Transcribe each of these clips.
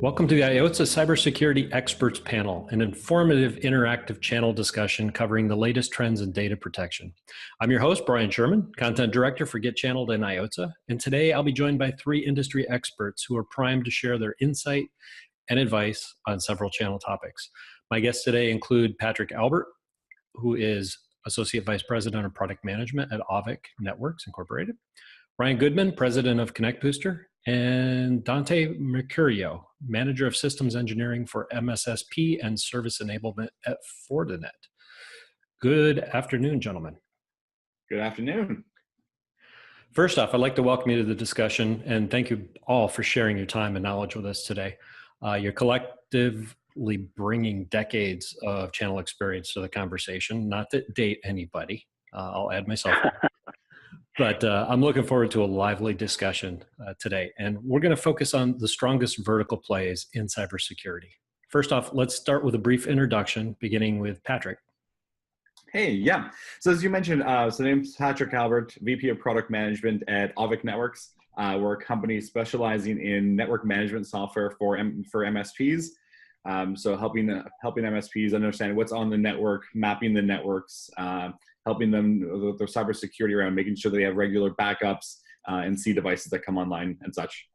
Welcome to the IoTSSA Cybersecurity Experts Panel, an informative interactive channel discussion covering the latest trends in data protection. I'm your host, Brian Sherman, Content Director for Get Channeled and IoTSSA, and today I'll be joined by three industry experts who are primed to share their insight and advice on several channel topics. My guests today include Patrick Albert, who is Associate Vice President of Product Management at Auvik Networks, Incorporated, Ryan Goodman, President of ConnectBooster, and Dante Mercurio, Manager of Systems Engineering for MSSP and Service Enablement at Fortinet. Good afternoon, gentlemen. Good afternoon. First off, I'd like to welcome you to the discussion and thank you all for sharing your time and knowledge with us today. You're collectively bringing decades of channel experience to the conversation, not to date anybody. I'll add myself. But I'm looking forward to a lively discussion today. And we're going to focus on the strongest vertical plays in cybersecurity. First off, let's start with a brief introduction, beginning with Patrick. Hey, yeah. So as you mentioned, so the name's Patrick Albert, VP of Product Management at Auvik Networks. We're a company specializing in network management software for MSPs. So helping MSPs understand what's on the network, mapping the networks, helping them with their cybersecurity around making sure they have regular backups and see devices that come online and such.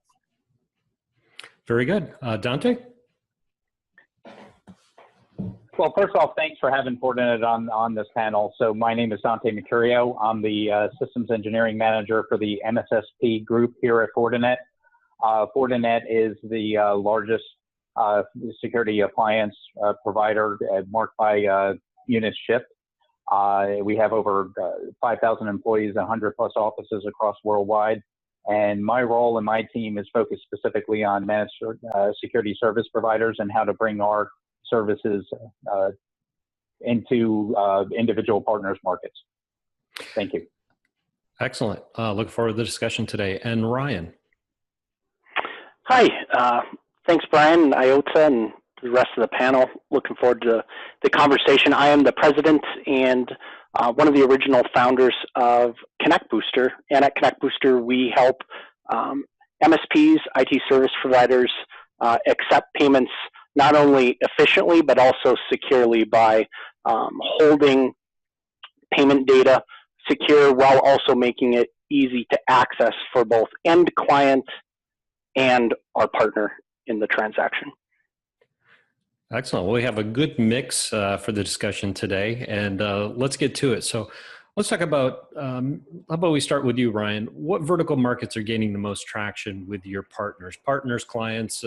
Very good. Dante? Well, first off, thanks for having Fortinet on this panel. So my name is Dante Mercurio. I'm the Systems Engineering Manager for the MSSP Group here at Fortinet. Fortinet is the largest security appliance provider marked by units shipped. We have over 5,000 employees, 100 plus offices across worldwide. And my role and my team is focused specifically on managed security service providers and how to bring our services into individual partners' markets. Thank you. Excellent. Look forward to the discussion today. And Ryan. Hi. Thanks, Brian, IoTSSA, and the rest of the panel. Looking forward to the conversation. I am the president and one of the original founders of ConnectBooster. And at ConnectBooster, we help MSPs, IT service providers, accept payments not only efficiently, but also securely by holding payment data secure while also making it easy to access for both end client and our partner in the transaction. Excellent. Well, we have a good mix for the discussion today, and let's get to it. So let's talk about, how about we start with you, Ryan. What vertical markets are gaining the most traction with your partners? Partners, clients,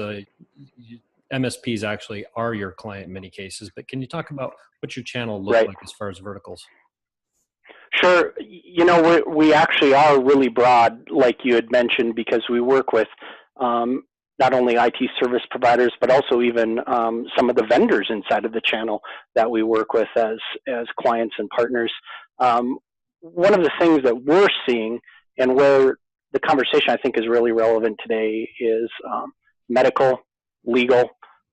MSPs actually are your client in many cases, but can you talk about what your channel looks like as far as verticals? Sure. You know, we actually are really broad, like you had mentioned, because we work with not only IT service providers, but also even some of the vendors inside of the channel that we work with as clients and partners. One of the things that we're seeing and where the conversation I think is really relevant today is medical, legal,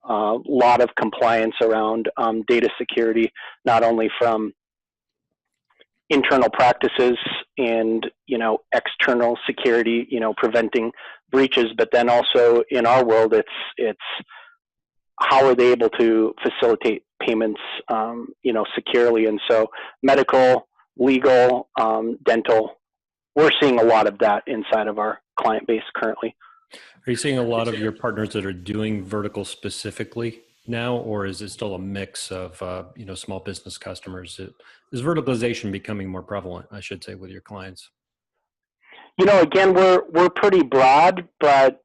a lot of compliance around data security, not only from internal practices and, you know, external security, you know, preventing breaches, but then also in our world, it's how are they able to facilitate payments, you know, securely. And so medical, legal, dental, we're seeing a lot of that inside of our client base currently. Are you seeing a lot of your partners that are doing vertical specifically now, or is it still a mix of you know, small business customers? Is verticalization becoming more prevalent, I should say, with your clients? You know, again, we're pretty broad, but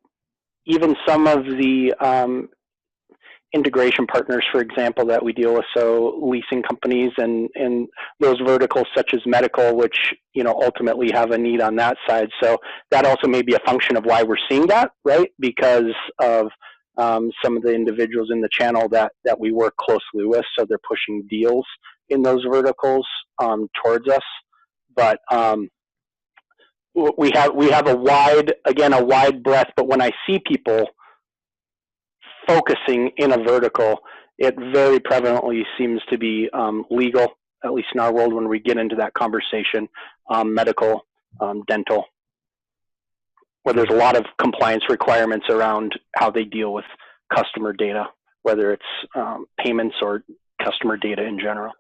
even some of the integration partners, for example, that we deal with, so leasing companies and those verticals such as medical, which, you know, ultimately have a need on that side. So that also may be a function of why we're seeing that, right? Because of some of the individuals in the channel that we work closely with, so they're pushing deals in those verticals towards us. But we have a wide breadth, but when I see people focusing in a vertical, it very prevalently seems to be legal, at least in our world when we get into that conversation, medical, dental, where there's a lot of compliance requirements around how they deal with customer data, whether it's payments or customer data in general.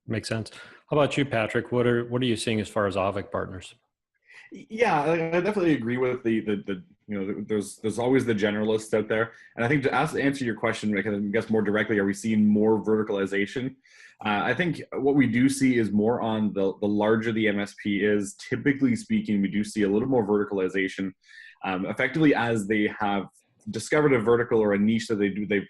Makes sense. How about you, Patrick? What are you seeing as far as Auvik partners? Yeah, I definitely agree with there's always the generalists out there, and I think to answer your question, I guess more directly, are we seeing more verticalization? I think what we do see is more on the larger the MSP is. Typically speaking, we do see a little more verticalization, effectively as they have discovered a vertical or a niche that they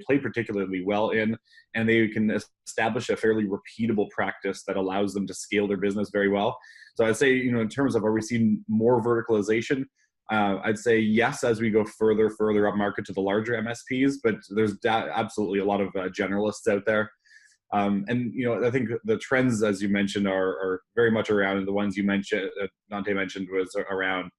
play particularly well in, and they can establish a fairly repeatable practice that allows them to scale their business very well. So I'd say, in terms of, are we seeing more verticalization? I'd say yes, as we go further up market to the larger MSPs, but there's absolutely a lot of generalists out there. And I think the trends, as you mentioned, are very much around, and the ones you mentioned, Dante mentioned, was around,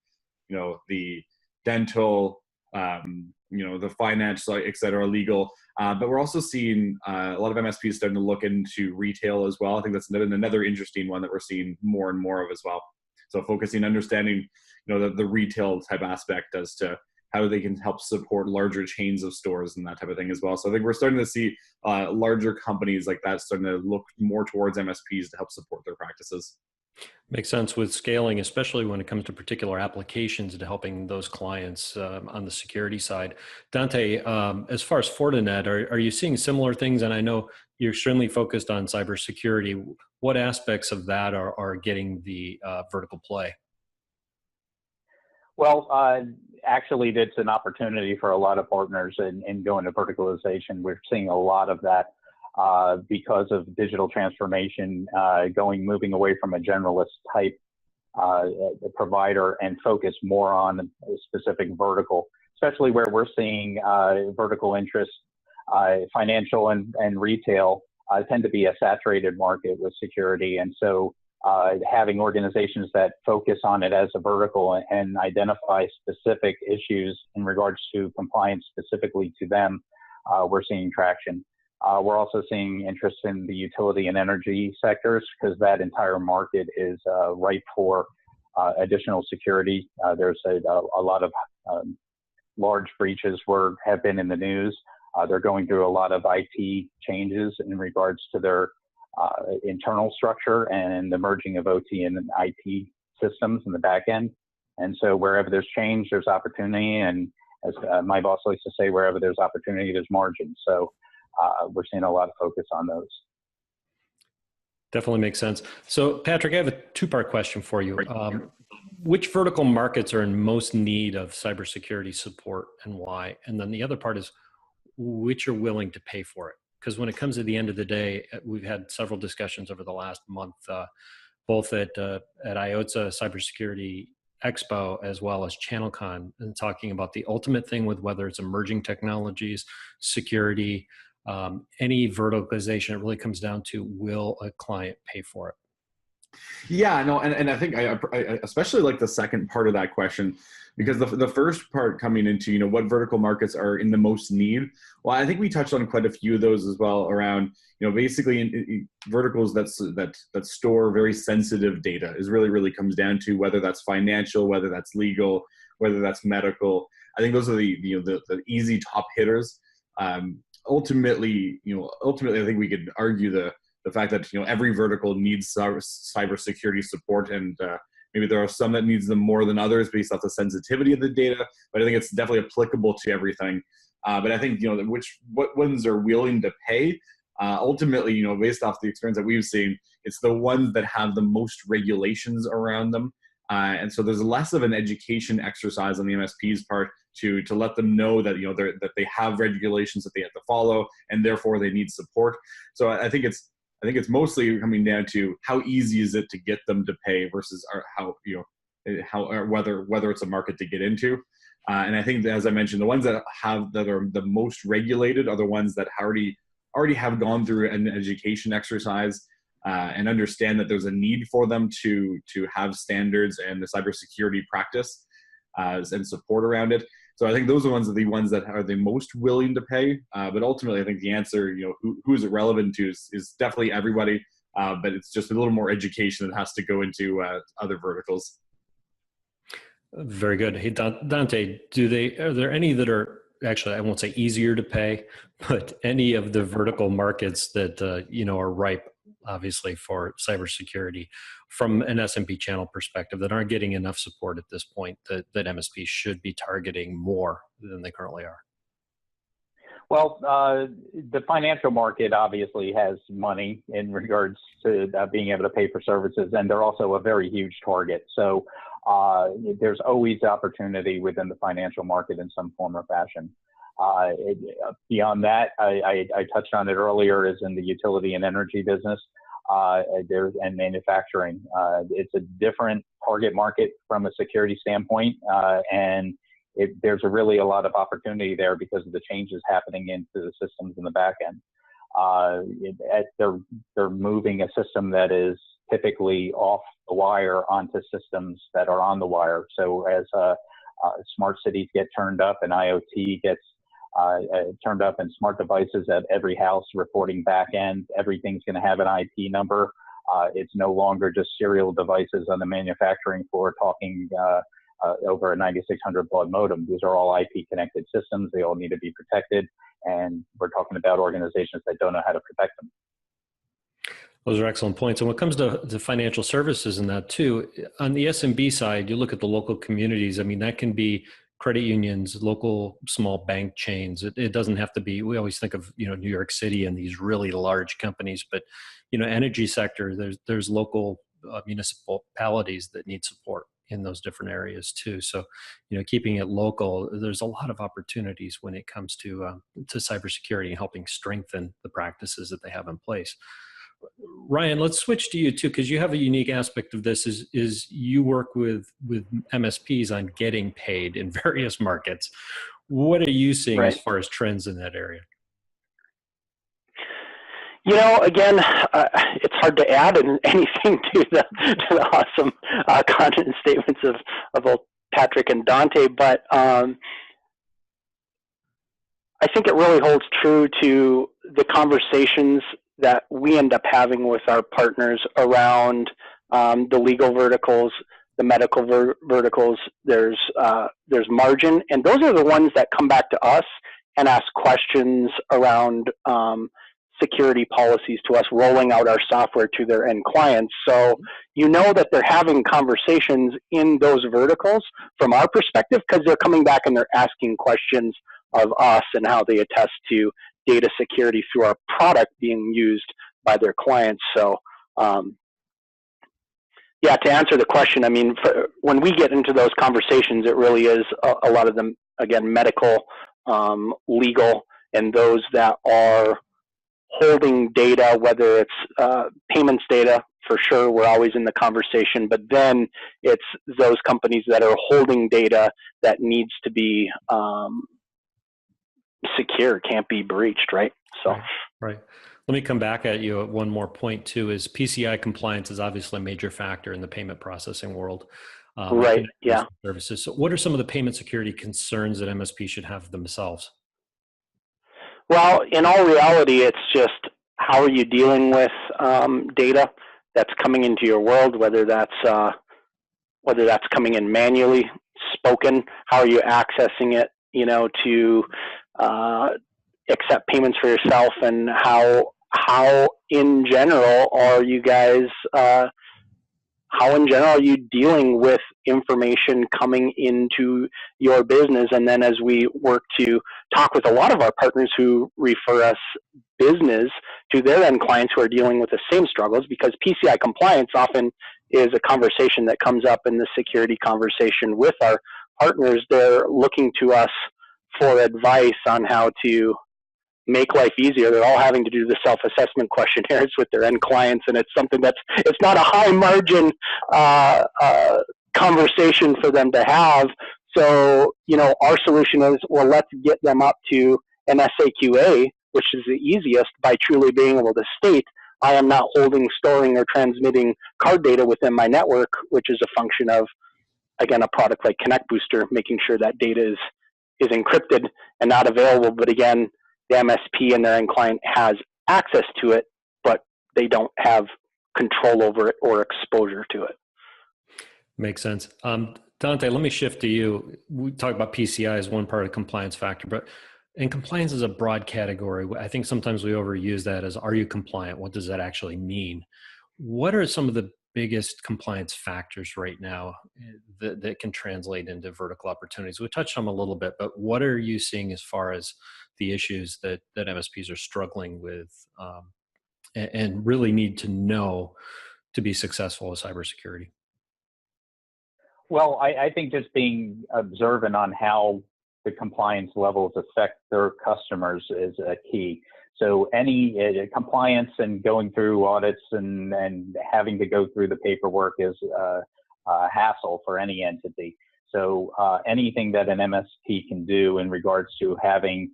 the dental, the finance, et cetera, legal. But we're also seeing a lot of MSPs starting to look into retail as well. I think that's another interesting one that we're seeing more and more of as well. So focusing, understanding, the retail type aspect as to how they can help support larger chains of stores and that type of thing as well. So I think we're starting to see larger companies like that starting to look more towards MSPs to help support their practices. Makes sense with scaling, especially when it comes to particular applications to helping those clients on the security side. Dante, as far as Fortinet, are you seeing similar things? And I know you're extremely focused on cybersecurity. What aspects of that are getting the vertical play? Well, actually, it's an opportunity for a lot of partners in going to verticalization. We're seeing a lot of that because of digital transformation, moving away from a generalist type provider and focus more on a specific vertical, especially where we're seeing vertical interest. Financial and retail tend to be a saturated market with security, and so having organizations that focus on it as a vertical and identify specific issues in regards to compliance specifically to them, we're seeing traction. We're also seeing interest in the utility and energy sectors because that entire market is ripe for additional security. There's a lot of large breaches have been in the news. They're going through a lot of IT changes in regards to their internal structure and the merging of OT and IT systems in the back end. And so wherever there's change, there's opportunity. And as my boss likes to say, wherever there's opportunity, there's margin. So we're seeing a lot of focus on those. Definitely makes sense. So Patrick, I have a two-part question for you. Which vertical markets are in most need of cybersecurity support and why? And then the other part is which are willing to pay for it? Because when it comes to the end of the day, we've had several discussions over the last month, both at IoTSSA Cybersecurity Expo as well as ChannelCon, and talking about the ultimate thing with whether it's emerging technologies, security, any verticalization. It really comes down to, will a client pay for it? Yeah, no, and I think I especially like the second part of that question, because the first part coming into, what vertical markets are in the most need. Well, I think we touched on quite a few of those as well around, basically in verticals that store very sensitive data is really comes down to whether that's financial, whether that's legal, whether that's medical. I think those are the easy top hitters. Ultimately, I think we could argue the fact that every vertical needs cybersecurity support, and maybe there are some that needs them more than others based off the sensitivity of the data. But I think it's definitely applicable to everything. But I think what ones are willing to pay. Ultimately, based off the experience that we've seen, it's the ones that have the most regulations around them. And so there's less of an education exercise on the MSP's part to let them know that that they have regulations that they have to follow, and therefore they need support. So I think it's mostly coming down to how easy is it to get them to pay versus whether it's a market to get into. And I think, as I mentioned, the ones that are the most regulated are the ones that already have gone through an education exercise and understand that there's a need for them to have standards and the cybersecurity practice and support around it. So I think those are the ones that are the most willing to pay. But ultimately, I think the answer, who is it relevant to is definitely everybody. But it's just a little more education that has to go into other verticals. Very good. Hey, Dante, are there any that are actually, I won't say easier to pay, but any of the vertical markets that, are ripe, obviously, for cybersecurity from an SMB channel perspective that aren't getting enough support at this point that MSPs should be targeting more than they currently are? Well, the financial market obviously has money in regards to being able to pay for services, and they're also a very huge target. So there's always opportunity within the financial market in some form or fashion. Beyond that, I touched on it earlier, is in the utility and energy business and manufacturing. It's a different target market from a security standpoint, and there's really a lot of opportunity there because of the changes happening into the systems in the back end. They're moving a system that is typically off the wire onto systems that are on the wire. So as smart cities get turned up and IoT gets turned up and smart devices at every house reporting back end, everything's going to have an IP number. It's no longer just serial devices on the manufacturing floor talking over a 9600 baud modem. These are all IP connected systems. They all need to be protected. And we're talking about organizations that don't know how to protect them. Those are excellent points. And when it comes to financial services and that too, on the SMB side, you look at the local communities. I mean, that can be credit unions, local small bank chains. It doesn't have to be, we always think of, New York City and these really large companies, but, energy sector, there's local municipalities that need support in those different areas too. So, keeping it local, there's a lot of opportunities when it comes to cybersecurity and helping strengthen the practices that they have in place. Ryan, let's switch to you too, because you have a unique aspect of this is you work with MSPs on getting paid in various markets. What are you seeing as far as trends in that area? Again, it's hard to add anything to the awesome content statements of both Patrick and Dante, but I think it really holds true to the conversations that we end up having with our partners around the legal verticals, the medical verticals. There's margin, and those are the ones that come back to us and ask questions around security policies to us, rolling out our software to their end clients. So that they're having conversations in those verticals from our perspective, because they're coming back and they're asking questions of us and how they attest to data security through our product being used by their clients. So to answer the question, I mean, when we get into those conversations, it really is a lot of them, again, medical, legal, and those that are holding data, whether it's payments data, for sure, we're always in the conversation, but then it's those companies that are holding data that needs to be secure, can't be breached, right? So, right. Let me come back at you at one more point too, is PCI compliance is obviously a major factor in the payment processing world. Right, yeah. Services. So what are some of the payment security concerns that MSP should have themselves? Well, in all reality, it's just how are you dealing with data that's coming into your world, whether that's coming in manually, spoken, how are you accessing it, to accept payments for yourself, and how in general are you guys, how in general are you dealing with information coming into your business? And then as we work to talk with a lot of our partners who refer us business to their end clients who are dealing with the same struggles, because PCI compliance often is a conversation that comes up in the security conversation with our partners. They're looking to us for advice on how to make life easier. They're all having to do the self-assessment questionnaires with their end clients, and it's something it's not a high margin conversation for them to have. So, our solution is, well, let's get them up to an SAQA, which is the easiest, by truly being able to state, I am not holding, storing, or transmitting card data within my network, which is a function of, again, a product like ConnectBooster, making sure that data is encrypted and not available. But again, the MSP and their end client has access to it, but they don't have control over it or exposure to it. Makes sense. Dante, let me shift to you. We talk about PCI as one part of compliance factor, and compliance is a broad category. I think sometimes we overuse that as, are you compliant? What does that actually mean? What are some of the biggest compliance factors right now that can translate into vertical opportunities? We touched on them a little bit, but what are you seeing as far as the issues that MSPs are struggling with and really need to know to be successful with cybersecurity? Well, I think just being observant on how the compliance levels affect their customers is a key. So any compliance and going through audits and having to go through the paperwork is a hassle for any entity. So anything that an MSP can do in regards to having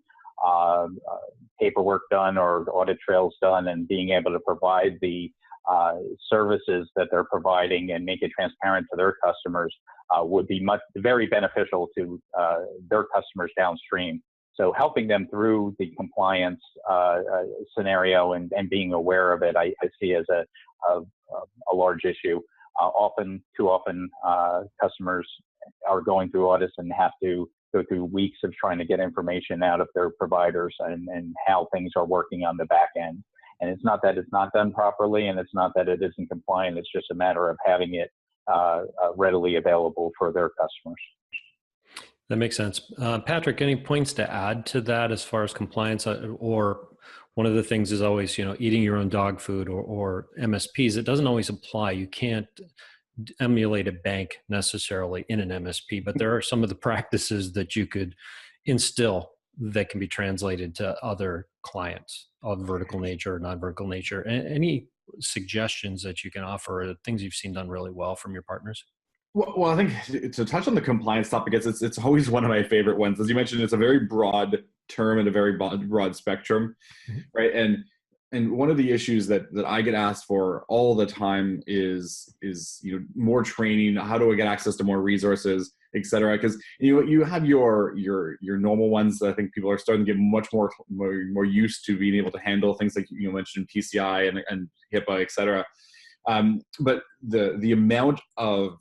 paperwork done or audit trails done and being able to provide the services that they're providing and make it transparent to their customers would be very beneficial to their customers downstream. So helping them through the compliance scenario and being aware of it, I see as a large issue. Too often, customers are going through audits and have to go through weeks of trying to get information out of their providers and how things are working on the back end. And it's not that it's not done properly, and it's not that it isn't compliant. It's just a matter of having it readily available for their customers. That makes sense. Patrick, any points to add to that as far as compliance? Or one of the things is always, eating your own dog food or MSPs. It doesn't always apply. You can't emulate a bank necessarily in an MSP, but there are some of the practices that you could instill that can be translated to other clients of vertical nature or non-vertical nature. Any suggestions that you can offer, things you've seen done really well from your partners? Well, I think to touch on the compliance topic, it's always one of my favorite ones. As you mentioned, it's a very broad term and a very broad spectrum, right? And one of the issues that I get asked for all the time is more training. How do I get access to more resources, et cetera? Because you have your normal ones that I think people are starting to get much more used to being able to handle things like you mentioned PCI and HIPAA, et cetera. But the amount of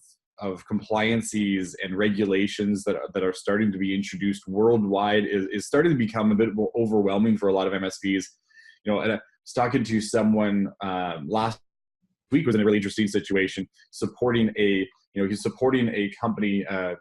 compliances and regulations that are starting to be introduced worldwide is starting to become a bit more overwhelming for a lot of MSPs. And I was talking to someone last week, was in a really interesting situation, supporting he's supporting a company out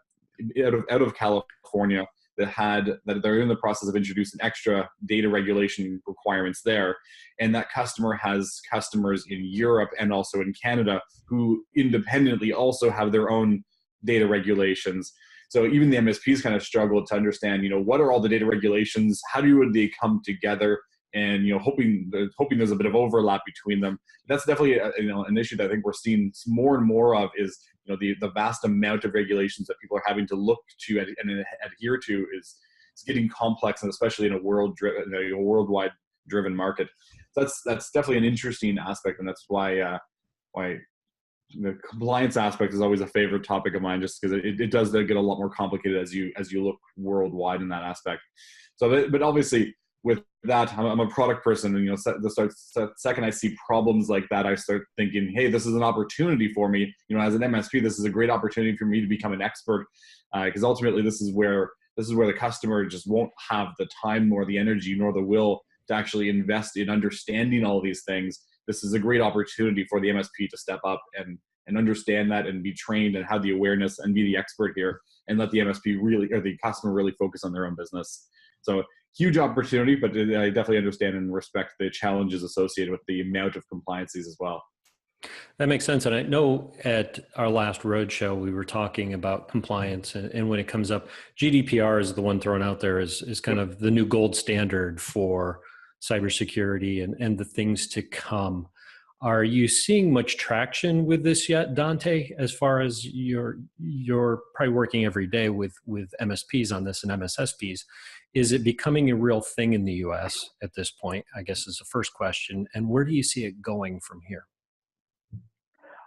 of California that they're in the process of introducing extra data regulation requirements there. And that customer has customers in Europe and also in Canada who independently also have their own data regulations. So even the MSPs kind of struggle to understand, what are all the data regulations? How do they come together? And hoping there's a bit of overlap between them. That's definitely an issue that I think we're seeing more and more of is the vast amount of regulations that people are having to look to and adhere to is getting complex, and especially in a worldwide driven market. So that's definitely an interesting aspect, and that's why the compliance aspect is always a favorite topic of mine, just because it does get a lot more complicated as you look worldwide in that aspect. So, but obviously, with that, I'm a product person, and the second I see problems like that, I start thinking, hey, this is an opportunity for me. As an MSP, this is a great opportunity for me to become an expert, because ultimately, this is where the customer just won't have the time, nor the energy, nor the will to actually invest in understanding all these things. This is a great opportunity for the MSP to step up and understand that and be trained and have the awareness and be the expert here, and let the MSP or the customer really focus on their own business. So huge opportunity, but I definitely understand and respect the challenges associated with the amount of compliances as well. That makes sense. And I know at our last roadshow, we were talking about compliance, and when it comes up, GDPR is the one thrown out there is kind of the new gold standard for cybersecurity and the things to come. Are you seeing much traction with this yet, Dante, as far as you're probably working every day with MSPs on this and MSSPs? Is it becoming a real thing in the US at this point, I guess is the first question. And where do you see it going from here?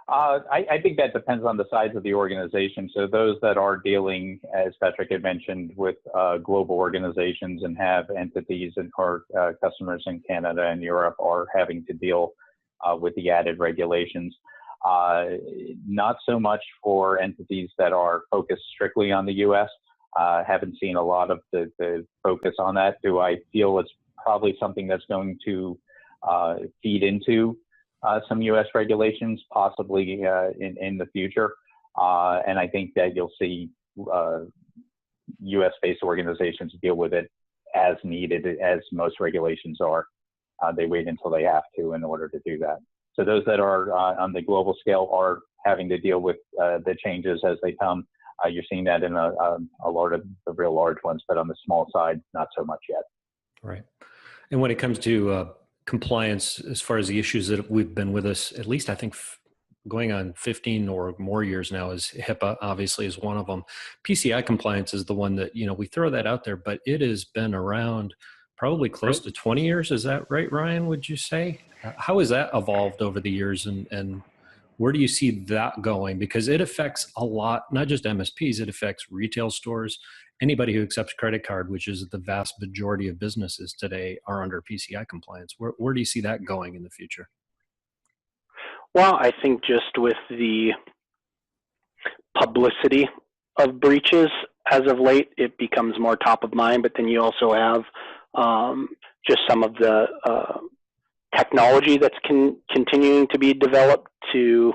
I think that depends on the size of the organization. So those that are dealing, as Patrick had mentioned, with global organizations and have entities and our customers in Canada and Europe are having to deal with the added regulations. Not so much for entities that are focused strictly on the U.S. Haven't seen a lot of the focus on that. Do I feel it's probably something that's going to feed into some U.S. regulations, possibly in the future? And I think that you'll see U.S.-based organizations deal with it as needed, as most regulations are. They wait until they have to in order to do that. So those that are on the global scale are having to deal with the changes as they come. You're seeing that in a lot of the real large ones, but on the small side, not so much yet. Right. And when it comes to compliance, as far as the issues that we've been with us, at least I think going on 15 or more years now, is HIPAA obviously is one of them. PCI compliance is the one that, we throw that out there, but it has been around probably close to 20 years. Is that right, Ryan, would you say? How has that evolved over the years, and where do you see that going? Because it affects a lot, not just MSPs, it affects retail stores. Anybody who accepts credit card, which is the vast majority of businesses today, are under PCI compliance. Where do you see that going in the future? Well, I think just with the publicity of breaches as of late, it becomes more top of mind, but then you also have just some of the technology that's continuing to be developed to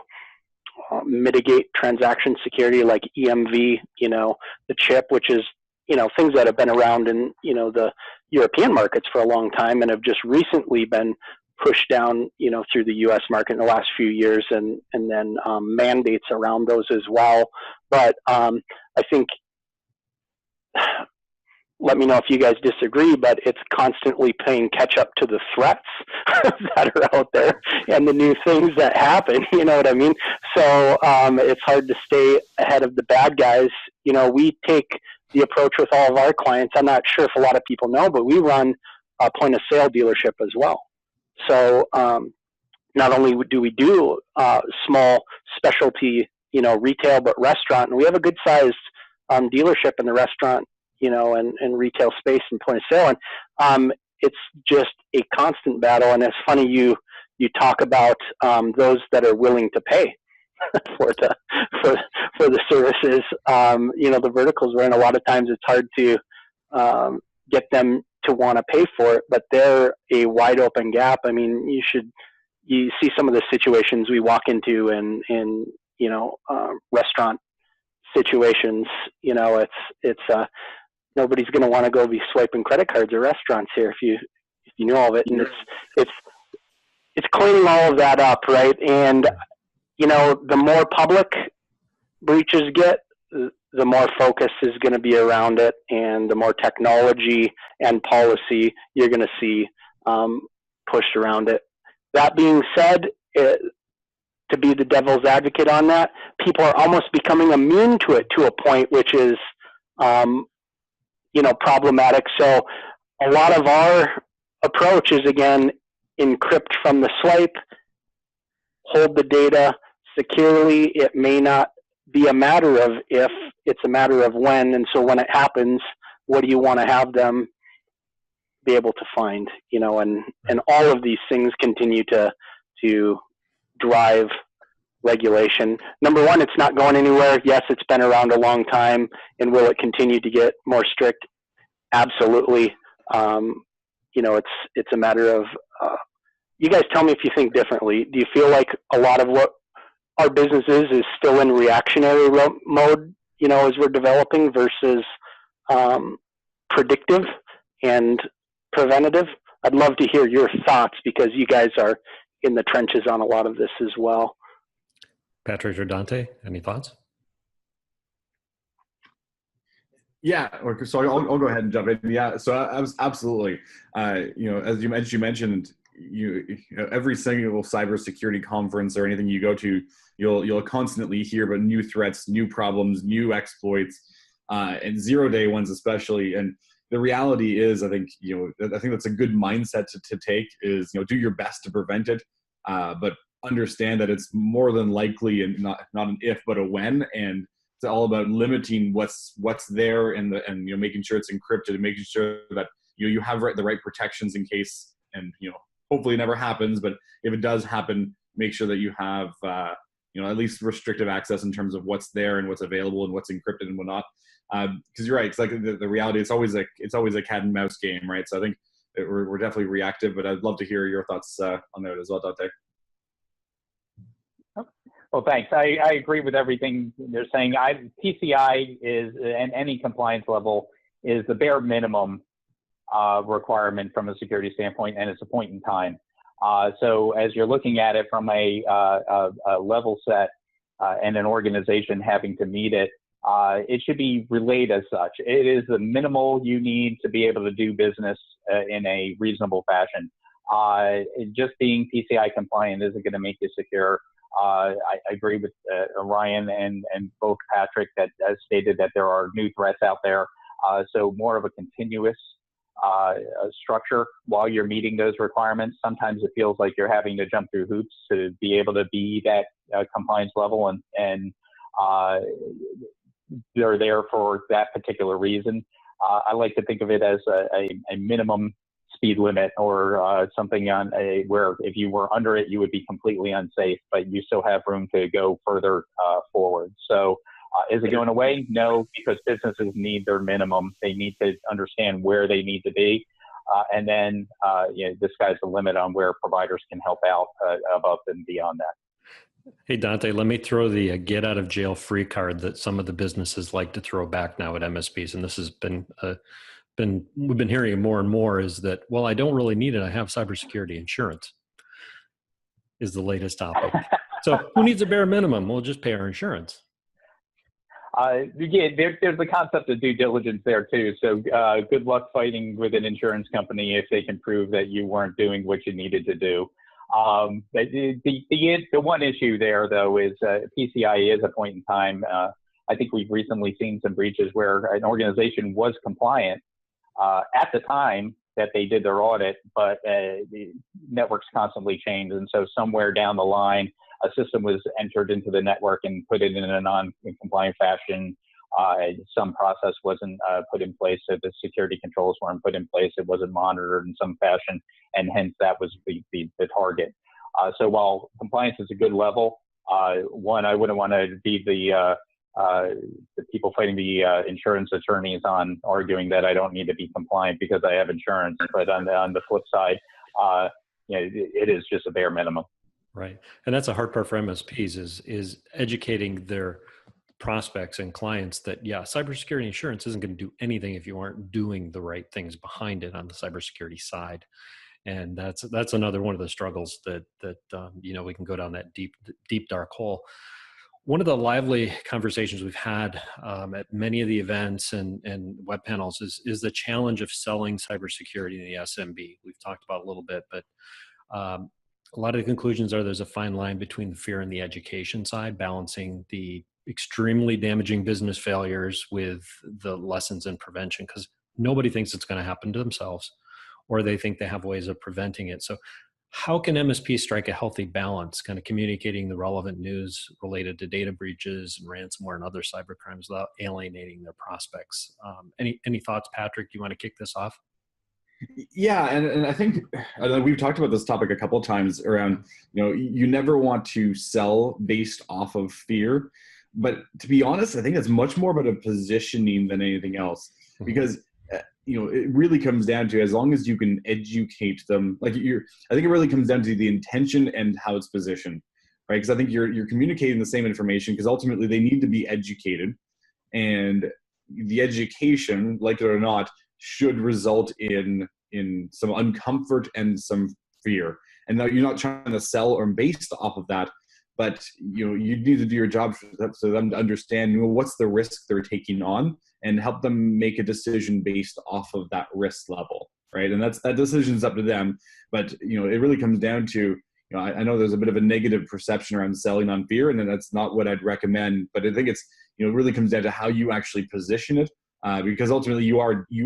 mitigate transaction security, like EMV, the chip, which is, things that have been around in, the European markets for a long time and have just recently been pushed down, through the U.S. market in the last few years, and then mandates around those as well. But I think, let me know if you guys disagree, but it's constantly playing catch up to the threats that are out there and the new things that happen, you know what I mean? So it's hard to stay ahead of the bad guys. We take the approach with all of our clients. I'm not sure if a lot of people know, but we run a point of sale dealership as well. So not only do we do small specialty, retail, but restaurant, and we have a good sized dealership in the restaurant, and retail space and point of sale. And it's just a constant battle. And it's funny, you talk about those that are willing to pay for the services. The verticals we're in, a lot of times it's hard to get them to want to pay for it, but they're a wide open gap. I mean, you see some of the situations we walk into in restaurant situations. It's nobody's going to want to go be swiping credit cards or restaurants here if you know all of it. And it's cleaning all of that up, right? And the more public breaches get, the more focus is going to be around it, and the more technology and policy you're going to see pushed around it. That being said, to be the devil's advocate on that, people are almost becoming immune to it to a point, which is problematic. So a lot of our approach is, again, encrypt from the swipe, hold the data securely. It may not be a matter of if, it's a matter of when. And so when it happens, what do you want to have them be able to find, and all of these things continue to drive regulation. Number one, it's not going anywhere. Yes, it's been around a long time. And will it continue to get more strict? Absolutely. It's a matter of, you guys tell me if you think differently. Do you feel like a lot of what our business is still in reactionary mode, as we're developing, versus predictive and preventative? I'd love to hear your thoughts, because you guys are in the trenches on a lot of this as well. Patrick or Dante, any thoughts? Yeah, so I'll go ahead and jump in. Yeah, so I was absolutely, as you mentioned, every single cybersecurity conference or anything you go to, you'll constantly hear about new threats, new problems, new exploits, and zero-day ones especially. And the reality is, I think that's a good mindset to take, is do your best to prevent it, but understand that it's more than likely, and not an if but a when. And it's all about limiting what's there and making sure it's encrypted, and making sure that you have the right protections in case, and hopefully it never happens, but if it does happen, make sure that you have at least restrictive access in terms of what's there and what's available and what's encrypted and whatnot. Because you're right, it's like the reality. It's always a cat and mouse game, right? So I think that we're definitely reactive, but I'd love to hear your thoughts on that as well, Dante. Well, thanks. I agree with everything they're saying. PCI is, and any compliance level, is the bare minimum requirement from a security standpoint, and it's a point in time. So as you're looking at it from a level set and an organization having to meet it, it should be relayed as such. It is the minimal you need to be able to do business in a reasonable fashion. Just being PCI compliant isn't going to make you secure. I agree with Ryan and both Patrick that has stated that there are new threats out there. So more of a continuous structure while you're meeting those requirements. Sometimes it feels like you're having to jump through hoops to be able to be that compliance level, and they're there for that particular reason. I like to think of it as a minimum speed limit, or something on where if you were under it, you would be completely unsafe, but you still have room to go further forward. So is it going away? No, because businesses need their minimum. They need to understand where they need to be. And then the sky's the limit on where providers can help out above and beyond that. Hey, Dante, let me throw the get out of jail free card that some of the businesses like to throw back now at MSPs. And this has we've been hearing it more and more, is that, well, I don't really need it. I have cybersecurity insurance is the latest topic. So who needs a bare minimum? We'll just pay our insurance. Yeah, there's the concept of due diligence there too. So good luck fighting with an insurance company if they can prove that you weren't doing what you needed to do. The one issue there, though, is PCI is a point in time. I think we've recently seen some breaches where an organization was compliant at the time that they did their audit, but the networks constantly change. And so somewhere down the line, a system was entered into the network and put it in a non-compliant fashion. Some process wasn't put in place, so the security controls weren't put in place. It wasn't monitored in some fashion, and hence that was the target. So while compliance is a good level, one, I wouldn't want to be the people fighting the insurance attorneys on arguing that I don't need to be compliant because I have insurance. But on the flip side, it is just a bare minimum. Right. And that's a hard part for MSPs is educating their prospects and clients that, yeah, cybersecurity insurance isn't going to do anything if you aren't doing the right things behind it on the cybersecurity side. And that's another one of the struggles that we can go down that deep dark hole. One of the lively conversations we've had at many of the events and web panels is the challenge of selling cybersecurity in the SMB. We've talked about it a little bit, but a lot of the conclusions are there's a fine line between the fear and the education side, balancing the extremely damaging business failures with the lessons in prevention, because nobody thinks it's going to happen to themselves, or they think they have ways of preventing it. So how can MSPs strike a healthy balance, kind of communicating the relevant news related to data breaches and ransomware and other cybercrimes without alienating their prospects? Any thoughts, Patrick? Do you want to kick this off? Yeah, and I think we've talked about this topic a couple of times around, you never want to sell based off of fear. But to be honest, I think it's much more about a positioning than anything else, because it really comes down to, as long as you can educate them, I think it really comes down to the intention and how it's positioned, right? Because I think you're communicating the same information, because ultimately they need to be educated, and the education, like it or not, should result in some uncomfort and some fear. And now you're not trying to sell or based off of that, but you need to do your job for them to understand what's the risk they're taking on, and help them make a decision based off of that risk level, right? And that decision's up to them. But it really comes down to, I know there's a bit of a negative perception around selling on fear, and that's not what I'd recommend. But I think it's it really comes down to how you actually position it. Because ultimately you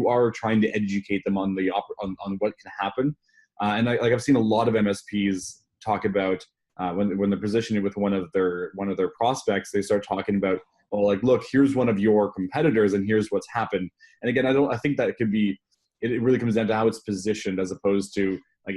are trying to educate them on on what can happen, and I've seen a lot of MSPs talk about when they're positioning with one of their prospects, they start talking about, look, here's one of your competitors, and here's what's happened. And again, I think that it could be, it really comes down to how it's positioned, as opposed to like,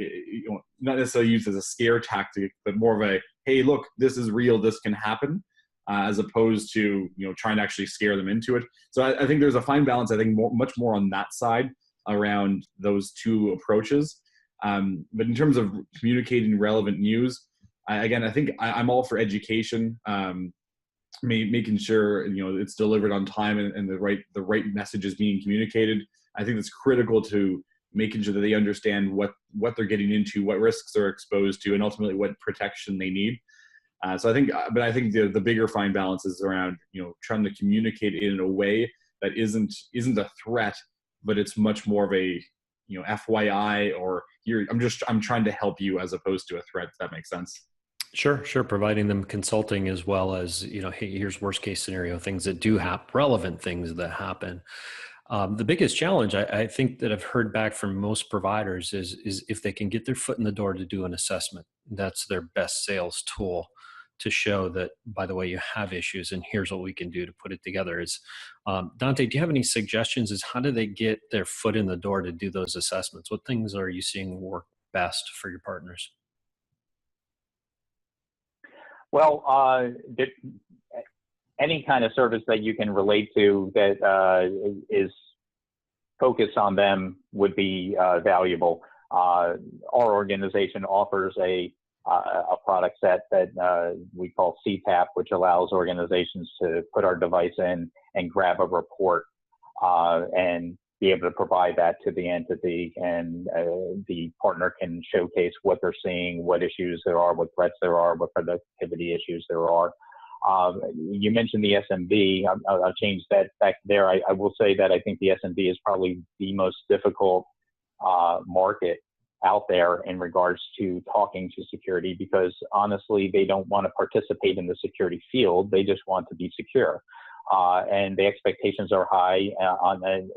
not necessarily used as a scare tactic, but more of a, hey, look, this is real, this can happen, as opposed to, trying to actually scare them into it. So I think there's a fine balance, I think much more on that side around those two approaches. But in terms of communicating relevant news, I think I'm all for education, making sure it's delivered on time and the right message is being communicated. I think it's critical to making sure that they understand what they're getting into, what risks they're exposed to, and ultimately what protection they need. So I think the bigger fine balance is around trying to communicate in a way that isn't a threat, but it's much more of a FYI, or here I'm trying to help you, as opposed to a threat. If that makes sense. Sure. Providing them consulting as well as, hey, here's worst case scenario, things that do happen, relevant things that happen. The biggest challenge I think that I've heard back from most providers is if they can get their foot in the door to do an assessment. That's their best sales tool to show that, by the way, you have issues and here's what we can do to put it together. Dante, do you have any suggestions as how do they get their foot in the door to do those assessments? What things are you seeing work best for your partners? Well, any kind of service that you can relate to that is focused on them would be valuable. Our organization offers a product set that we call CTAP, which allows organizations to put our device in and grab a report and be able to provide that to the entity, and the partner can showcase what they're seeing, what issues there are, what threats there are, what productivity issues there are. You mentioned the SMB. I'll change that back there. I will say that I think the SMB is probably the most difficult market out there in regards to talking to security, because honestly, they don't want to participate in the security field. They just want to be secure. And the expectations are high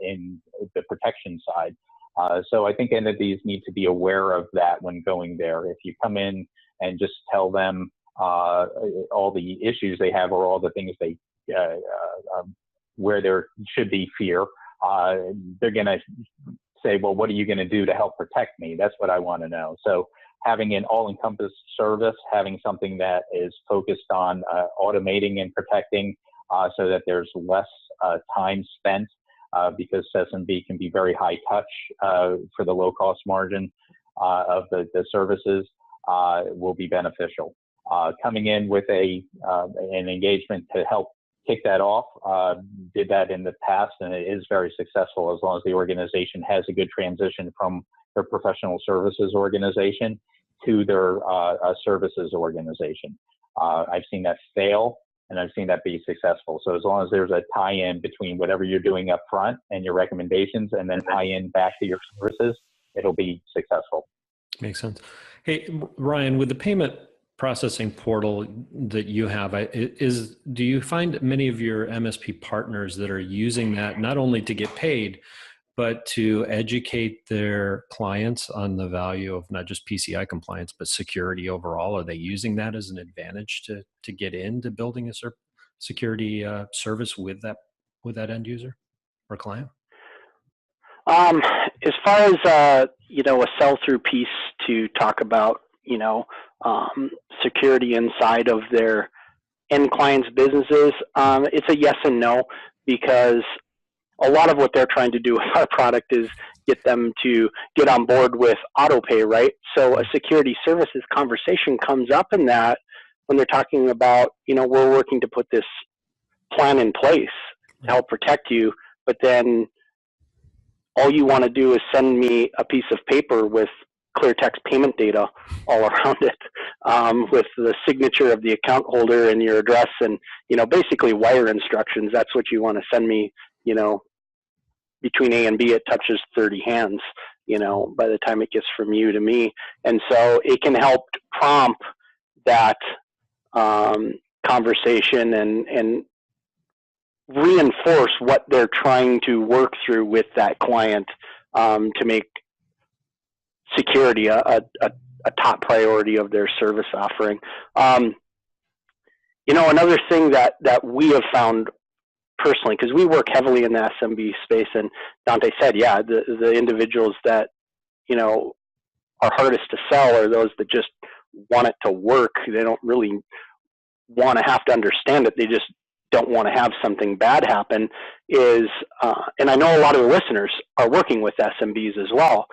in the protection side. So I think entities need to be aware of that when going there. If you come in and just tell them all the issues they have, or all the things they where there should be fear, they're going to say, well, what are you going to do to help protect me? That's what I want to know. So having an all-encompassed service, having something that is focused on automating and protecting, so that there's less time spent, because SMB can be very high touch for the low cost margin of the services, will be beneficial. Coming in with an engagement to help kick that off, did that in the past, and it is very successful as long as the organization has a good transition from their professional services organization to their services organization. I've seen that fail, and I've seen that be successful. So as long as there's a tie-in between whatever you're doing up front and your recommendations, and then tie-in back to your services, it'll be successful. Makes sense. Hey, Ryan, with the payment processing portal that you have, do you find many of your MSP partners that are using that not only to get paid, but to educate their clients on the value of not just PCI compliance, but security overall? Are they using that as an advantage to get into building a security service with that end user or client? As far as a sell-through piece to talk about, security inside of their end clients' businesses, it's a yes and no, because a lot of what they're trying to do with our product is get them to get on board with autopay, right? So a security services conversation comes up in that when they're talking about, we're working to put this plan in place to help protect you, but then all you want to do is send me a piece of paper with clear text payment data all around it, with the signature of the account holder and your address and, basically wire instructions. That's what you want to send me, between A and B, it touches 30 hands, by the time it gets from you to me. And so it can help prompt that conversation and reinforce what they're trying to work through with that client, to make security a top priority of their service offering. Another thing that we have found personally, because we work heavily in the SMB space, and Dante said, yeah, the individuals that, are hardest to sell are those that just want it to work. They don't really want to have to understand it. They just don't want to have something bad happen is, and I know a lot of the listeners are working with SMBs as well.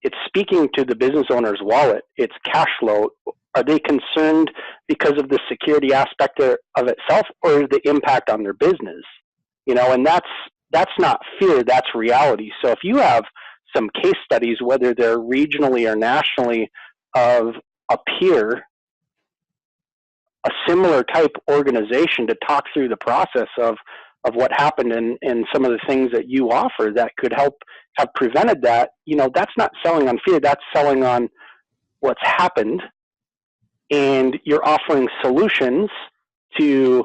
It's speaking to the business owner's wallet. It's cash flow. Are they concerned because of the security aspect of itself, or the impact on their business? You know, and that's not fear, that's reality. So if you have some case studies, whether they're regionally or nationally, of a peer, a similar type organization, to talk through the process of what happened and some of the things that you offer that could help have prevented that, you know, that's not selling on fear, that's selling on what's happened. And you're offering solutions to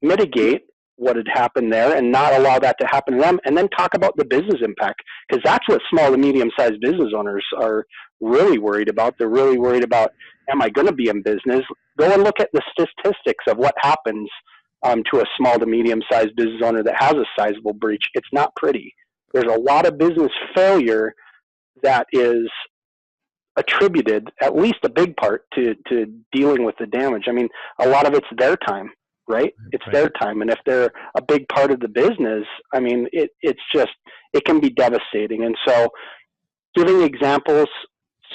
mitigate what had happened there and not allow that to happen to them, and then talk about the business impact, because that's what small to medium-sized business owners are really worried about. They're really worried about, am I going to be in business? Go and look at the statistics of what happens to a small to medium-sized business owner that has a sizable breach. It's not pretty. There's a lot of business failure that is attributed, at least a big part, to dealing with the damage. I mean, a lot of it's their time, right? It's their time. And if they're a big part of the business, I mean, it's just, it can be devastating. And so giving examples,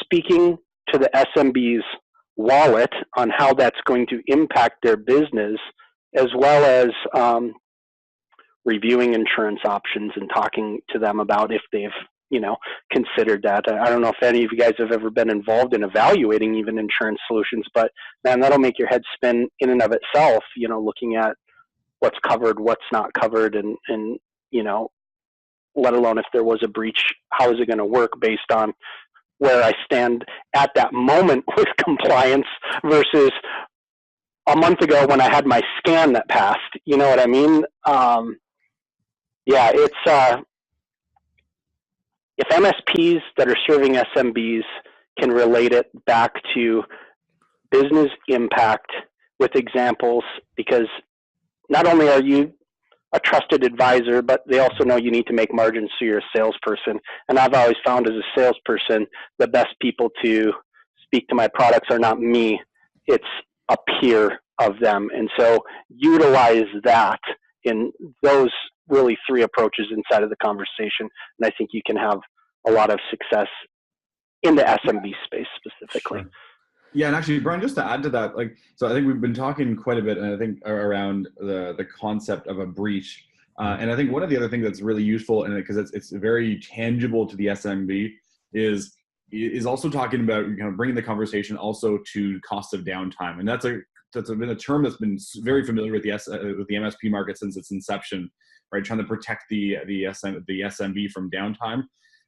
speaking to the SMB's wallet on how that's going to impact their business, as well as reviewing insurance options and talking to them about if they've, you know, considered that. I don't know if any of you guys have ever been involved in evaluating even insurance solutions, but man, that'll make your head spin in and of itself, you know, looking at what's covered, what's not covered, and you know, let alone if there was a breach, how is it going to work based on where I stand at that moment with compliance versus a month ago when I had my scan that passed. You know what I mean? Yeah, it's if MSPs that are serving SMBs can relate it back to business impact with examples, because not only are you a trusted advisor, but they also know you need to make margins, so you're a salesperson. And I've always found as a salesperson, the best people to speak to my products are not me, it's a peer of them. And so utilize that in those really three approaches inside of the conversation. And I think you can have a lot of success in the SMB space specifically. Sure. Yeah, and actually, Brian, just to add to that, like, so I think we've been talking quite a bit, and I think around the concept of a breach. And I think one of the other things that's really useful, and because it's very tangible to the SMB, is also talking about kind of bringing the conversation also to cost of downtime, and that's been a term that's been very familiar with the MSP market since its inception, right? Trying to protect the SMB from downtime.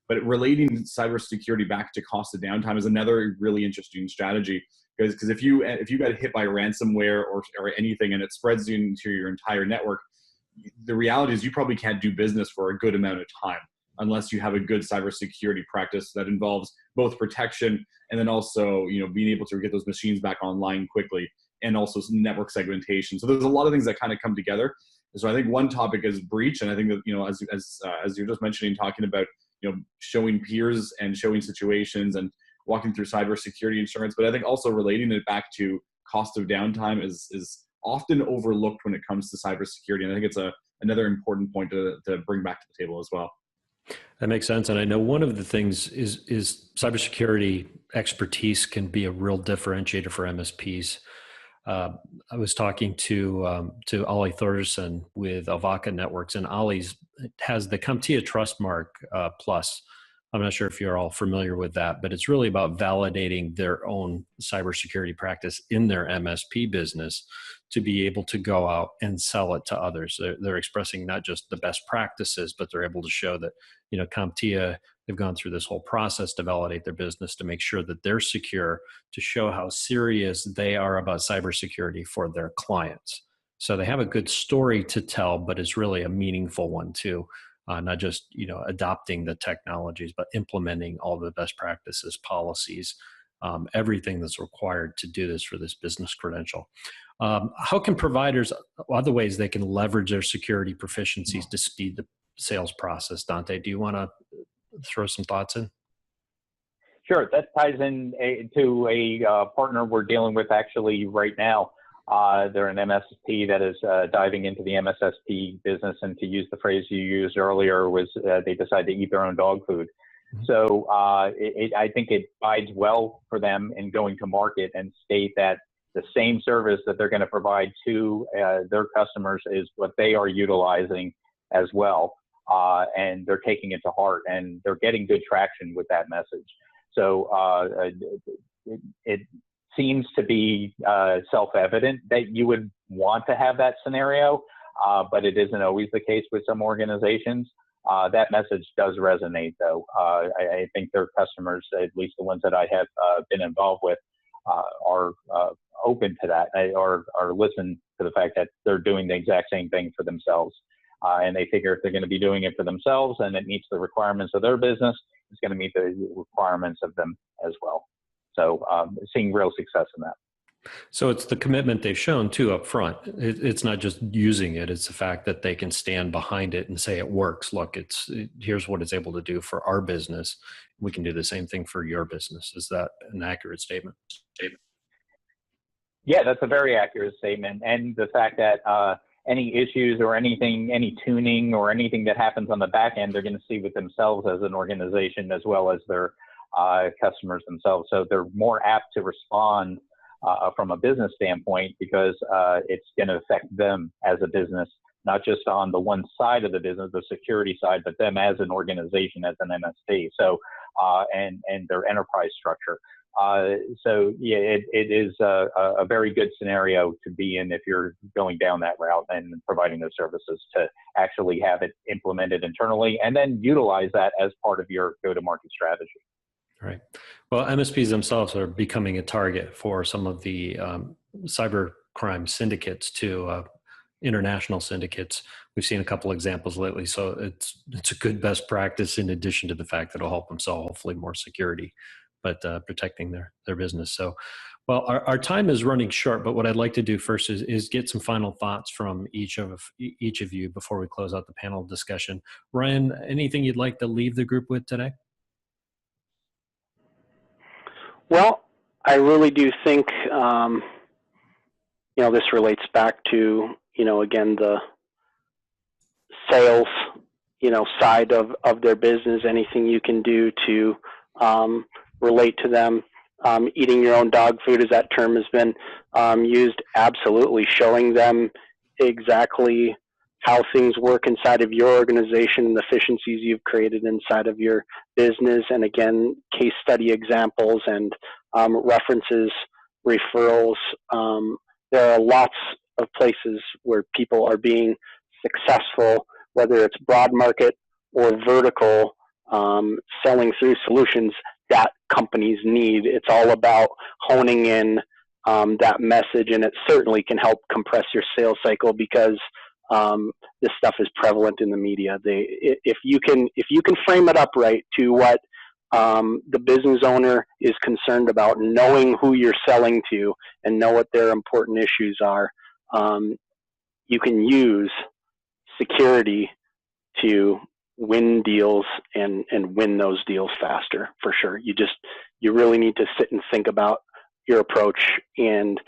But relating cybersecurity back to cost of downtime is another really interesting strategy, because if you got hit by ransomware or anything and it spreads into your entire network, the reality is you probably can't do business for a good amount of time unless you have a good cybersecurity practice that involves both protection and then also, you know, being able to get those machines back online quickly, and also some network segmentation. So there's a lot of things that kind of come together. So I think one topic is breach, and I think that, you know, as you're just mentioning, talking about, you know, showing peers and showing situations and walking through cybersecurity insurance, but I think also relating it back to cost of downtime is often overlooked when it comes to cybersecurity, and I think it's another important point to bring back to the table as well. That makes sense, and I know one of the things is cybersecurity expertise can be a real differentiator for MSPs. I was talking to Ollie Thorderson with Auvik Networks, and Ollie's has the CompTIA Trustmark Plus. I'm not sure if you're all familiar with that, but it's really about validating their own cybersecurity practice in their MSP business to be able to go out and sell it to others. They're expressing not just the best practices, but they're able to show that, you know, CompTIA, they've gone through this whole process to validate their business, to make sure that they're secure, to show how serious they are about cybersecurity for their clients. So they have a good story to tell, but it's really a meaningful one too. Not just, you know, adopting the technologies, but implementing all the best practices, policies, everything that's required to do this for this business credential. How can providers, other ways they can leverage their security proficiencies to speed the sales process? Dante, do you want to throw some thoughts in? Sure, that ties in to a partner we're dealing with actually right now. They're an MSSP that is diving into the MSSP business, and to use the phrase you used earlier was they decide to eat their own dog food. Mm-hmm. So I think it bodes well for them in going to market and state that the same service that they're going to provide to their customers is what they are utilizing as well. And they're taking it to heart, and they're getting good traction with that message. So it seems to be self-evident that you would want to have that scenario, but it isn't always the case with some organizations. That message does resonate, though. I think their customers, at least the ones that I have been involved with, are open to that, or listen to the fact that they're doing the exact same thing for themselves. And they figure if they're going to be doing it for themselves and it meets the requirements of their business, it's going to meet the requirements of them as well. So seeing real success in that. So it's the commitment they've shown too up front. It's not just using it. It's the fact that they can stand behind it and say it works. Look, here's what it's able to do for our business. We can do the same thing for your business. Is that an accurate statement? Yeah, that's a very accurate statement. And the fact that any issues or anything, any tuning or anything that happens on the back end, they're going to see with themselves as an organization as well as their customers themselves. So they're more apt to respond from a business standpoint because it's going to affect them as a business, not just on the one side of the business, the security side, but them as an organization, as an MSP. So and their enterprise structure. So yeah, it is a very good scenario to be in if you're going down that route and providing those services to actually have it implemented internally and then utilize that as part of your go-to-market strategy. Right. Well, MSPs themselves are becoming a target for some of the cyber crime syndicates to international syndicates. We've seen a couple examples lately, so it's a good best practice in addition to the fact that it'll help them sell hopefully more security, but protecting their business. So, well, our time is running short, but what I'd like to do first is get some final thoughts from each of you before we close out the panel discussion. Ryan, anything you'd like to leave the group with today? Well, I really do think, this relates back to, again, the sales, side of their business, anything you can do to relate to them. Eating your own dog food, as that term has been used, absolutely. Showing them exactly how things work inside of your organization and the efficiencies you've created inside of your business. And again, case study examples and references, referrals. There are lots of places where people are being successful, whether it's broad market or vertical, selling through solutions that companies need. It's all about honing in that message, and it certainly can help compress your sales cycle because this stuff is prevalent in the media. If you can frame it up right to what the business owner is concerned about, knowing who you're selling to and know what their important issues are, you can use security to win deals and win those deals faster, for sure. You really need to sit and think about your approach and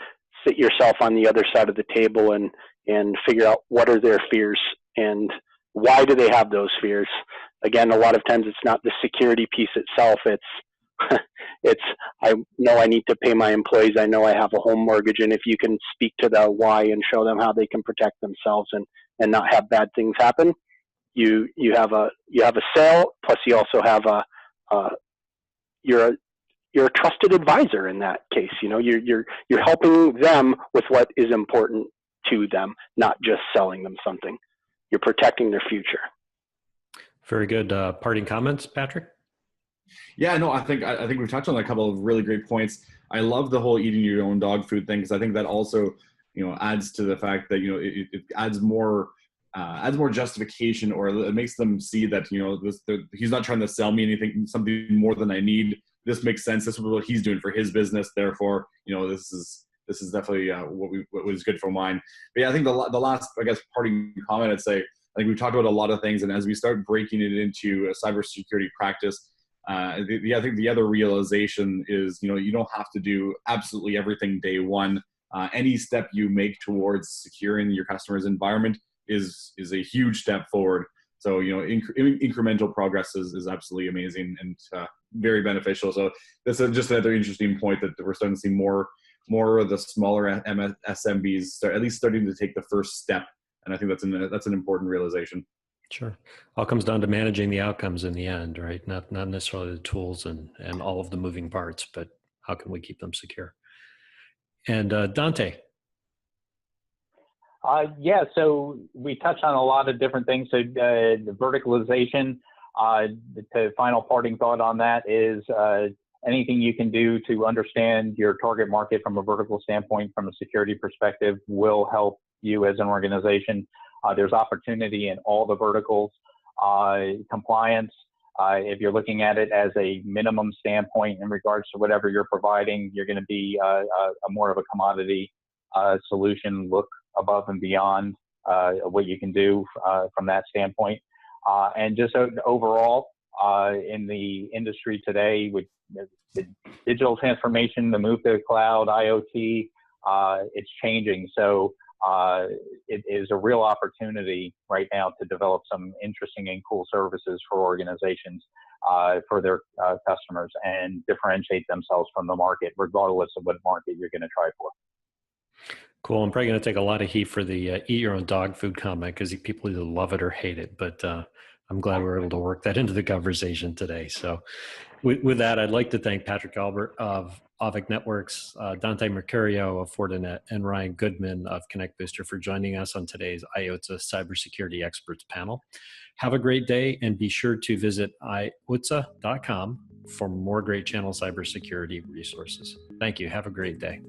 sit yourself on the other side of the table and figure out what are their fears and why do they have those fears. Again, a lot of times it's not the security piece itself. It's I know I need to pay my employees. I know I have a home mortgage. And if you can speak to the why and show them how they can protect themselves and not have bad things happen, you have a sale. Plus, you also have you're a trusted advisor in that case. You're helping them with what is important to them, not just selling them something. You're protecting their future. Very good. Parting comments, Patrick? Yeah, no, I think we've touched on a couple of really great points. I love the whole eating your own dog food thing because I think that also, adds to the fact that it adds more justification, or it makes them see that he's not trying to sell me something more than I need. This makes sense. This is what he's doing for his business. Therefore, this is definitely what was good for mine. But yeah, I think the last, parting comment I'd say, I think we've talked about a lot of things, and as we start breaking it into a cybersecurity practice, I think the other realization is, you don't have to do absolutely everything day one. Any step you make towards securing your customer's environment is a huge step forward. So, incremental progress is absolutely amazing and very beneficial. So that's just another interesting point that we're starting to see more of the smaller SMBs at least starting to take the first step. And I think that's an important realization. Sure. All comes down to managing the outcomes in the end, right? Not necessarily the tools and all of the moving parts, but how can we keep them secure? And Dante. Yeah, so we touched on a lot of different things. So the verticalization, the final parting thought on that is anything you can do to understand your target market from a vertical standpoint, from a security perspective, will help you as an organization. There's opportunity in all the verticals. Compliance, if you're looking at it as a minimum standpoint in regards to whatever you're providing, you're going to be a more of a commodity solution, look above and beyond what you can do from that standpoint. And just overall, in the industry today, with the digital transformation, the move to the cloud, IoT, it's changing. So it is a real opportunity right now to develop some interesting and cool services for organizations, for their customers, and differentiate themselves from the market, regardless of what market you're going to try for. Cool. I'm probably going to take a lot of heat for the eat your own dog food comment, because people either love it or hate it. But I'm glad we were able to work that into the conversation today. So with that, I'd like to thank Patrick Albert of Auvik Networks, Dante Mercurio of Fortinet, and Ryan Goodman of ConnectBooster for joining us on today's IoTSSA Cybersecurity Experts panel. Have a great day, and be sure to visit IoTSSA.com for more great channel cybersecurity resources. Thank you. Have a great day.